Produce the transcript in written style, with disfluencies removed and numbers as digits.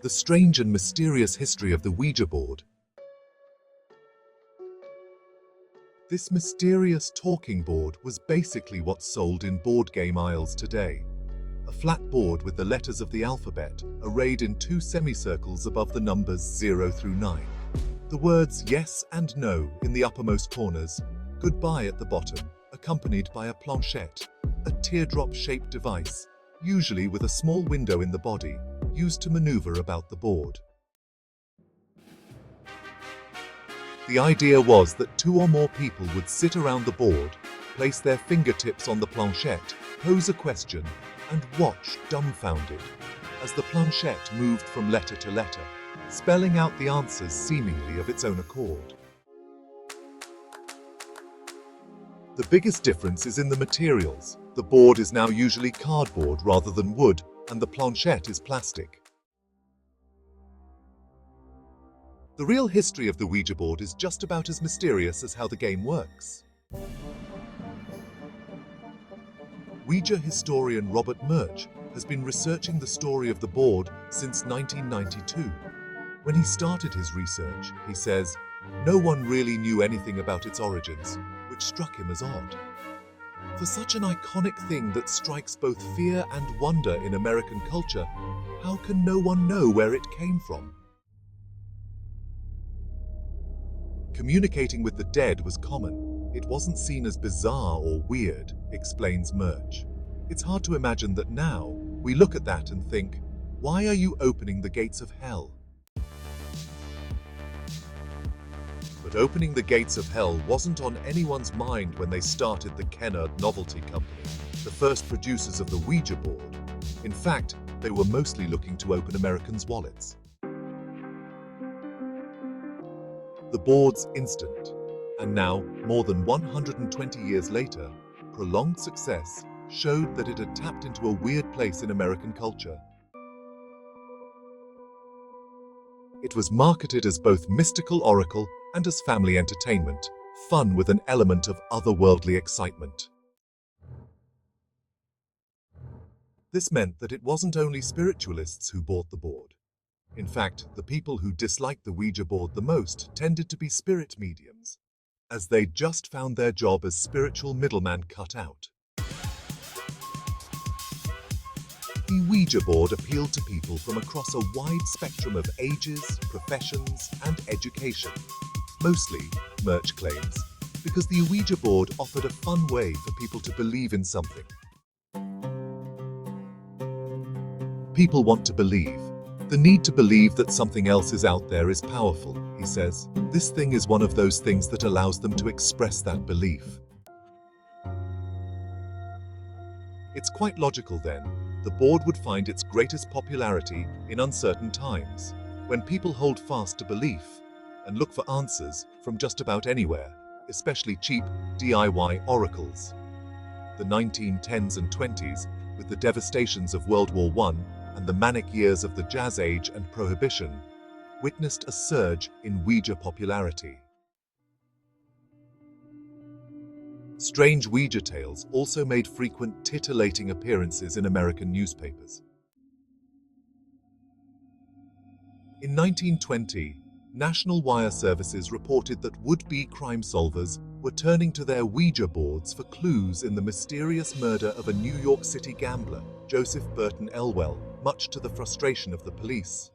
The strange and mysterious history of the Ouija board. This mysterious talking board was basically what's sold in board game aisles today. A flat board with the letters of the alphabet arrayed in two semicircles above the numbers 0 through 9. The words yes and no in the uppermost corners, goodbye at the bottom, accompanied by a planchette, a teardrop-shaped device, usually with a small window in the body, used to maneuver about the board. The idea was that two or more people would sit around the board, place their fingertips on the planchette, pose a question, and watch dumbfounded as the planchette moved from letter to letter, spelling out the answers seemingly of its own accord. The biggest difference is in the materials. The board is now usually cardboard rather than wood, and the planchette is plastic. The real history of the Ouija board is just about as mysterious as how the game works. Ouija historian Robert Murch has been researching the story of the board since 1992. When he started his research, he says, no one really knew anything about its origins, which struck him as odd. For such an iconic thing that strikes both fear and wonder in American culture, how can no one know where it came from? Communicating with the dead was common. It wasn't seen as bizarre or weird, explains Murch. It's hard to imagine that now we look at that and think, why are you opening the gates of hell? But opening the gates of hell wasn't on anyone's mind when they started the Kennard Novelty Company, the first producers of the Ouija board. In fact, they were mostly looking to open Americans' wallets. The board's instant, and now, more than 120 years later, prolonged success showed that it had tapped into a weird place in American culture. It was marketed as both mystical oracle and as family entertainment, fun with an element of otherworldly excitement. This meant that it wasn't only spiritualists who bought the board. In fact, the people who disliked the Ouija board the most tended to be spirit mediums, as they'd just found their job as spiritual middleman cut out. The Ouija board appealed to people from across a wide spectrum of ages, professions, and education. Mostly, Murch claims, because the Ouija board offered a fun way for people to believe in something. People want to believe. The need to believe that something else is out there is powerful, he says. This thing is one of those things that allows them to express that belief. It's quite logical then, the board would find its greatest popularity in uncertain times, when people hold fast to belief and look for answers from just about anywhere, especially cheap DIY oracles. The 1910s and 20s, with the devastations of World War I and the manic years of the Jazz Age and Prohibition, witnessed a surge in Ouija popularity. Strange Ouija tales also made frequent titillating appearances in American newspapers. In 1920, National Wire Services reported that would-be crime solvers were turning to their Ouija boards for clues in the mysterious murder of a New York City gambler, Joseph Burton Elwell, much to the frustration of the police.